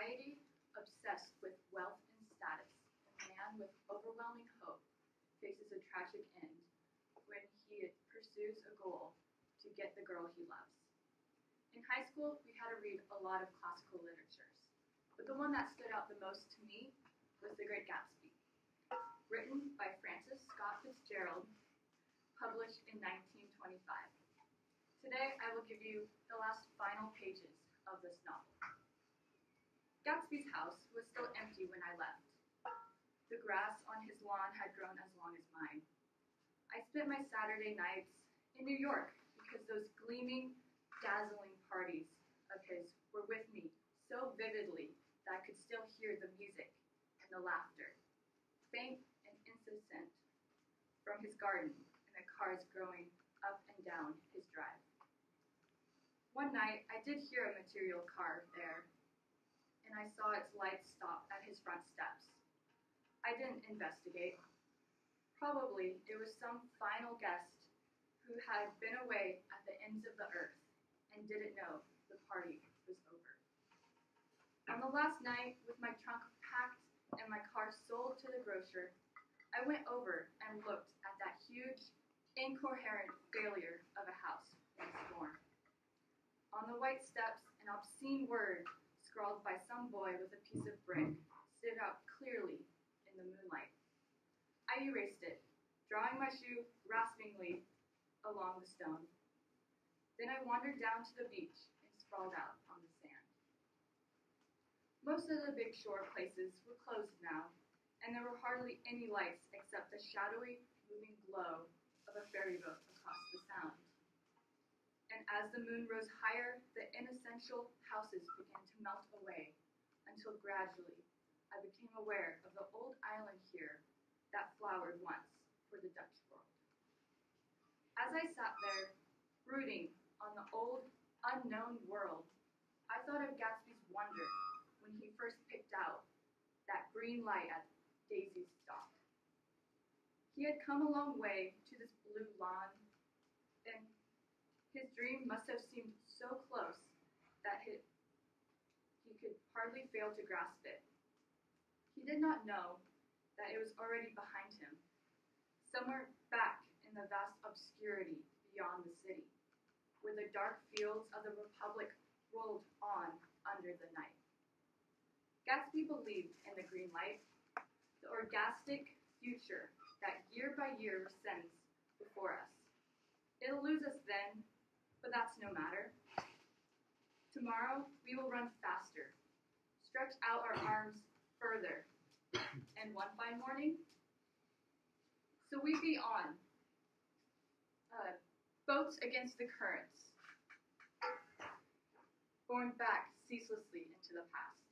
society obsessed with wealth and status, a man with overwhelming hope faces a tragic end when he pursues a goal to get the girl he loves. In high school, we had to read a lot of classical literatures, but the one that stood out the most to me was The Great Gatsby, written by Francis Scott Fitzgerald, published in 1925. Today, I will give you the last final pages of this novel. Gatsby's house was still empty when I left. The grass on his lawn had grown as long as mine. I spent my Saturday nights in New York because those gleaming, dazzling parties of his were with me so vividly that I could still hear the music and the laughter, faint and incessant, from his garden and the cars growing up and down his drive. One night, I did hear a material car there, and I saw its lights stop at his front steps. I didn't investigate. Probably it was some final guest who had been away at the ends of the earth and didn't know the party was over. On the last night, with my trunk packed and my car sold to the grocer, I went over and looked at that huge, incoherent failure of a house once more. On the white steps, an obscene word scrawled by some boy with a piece of brick stood out clearly in the moonlight. I erased it, drawing my shoe raspingly along the stone. Then I wandered down to the beach and sprawled out on the sand. Most of the big shore places were closed now, and there were hardly any lights except the shadowy, moving glow of a ferry boat across the sound. And as the moon rose higher, the inessential houses began to melt away, until gradually I became aware of the old island here that flowered once for the Dutch world. As I sat there, brooding on the old, unknown world, I thought of Gatsby's wonder when he first picked out that green light at Daisy's dock. He had come a long way to this blue lawn, and his dream must have seemed so close that he could hardly fail to grasp it. He did not know that it was already behind him, somewhere back in the vast obscurity beyond the city, where the dark fields of the Republic rolled on under the night. Gatsby believed in the green light, the orgastic future that year by year ascends before us. It'll lose us then, but that's no matter. Tomorrow, we will run faster, stretch out our arms further, and one fine morning, so we be on, boats against the currents, borne back ceaselessly into the past.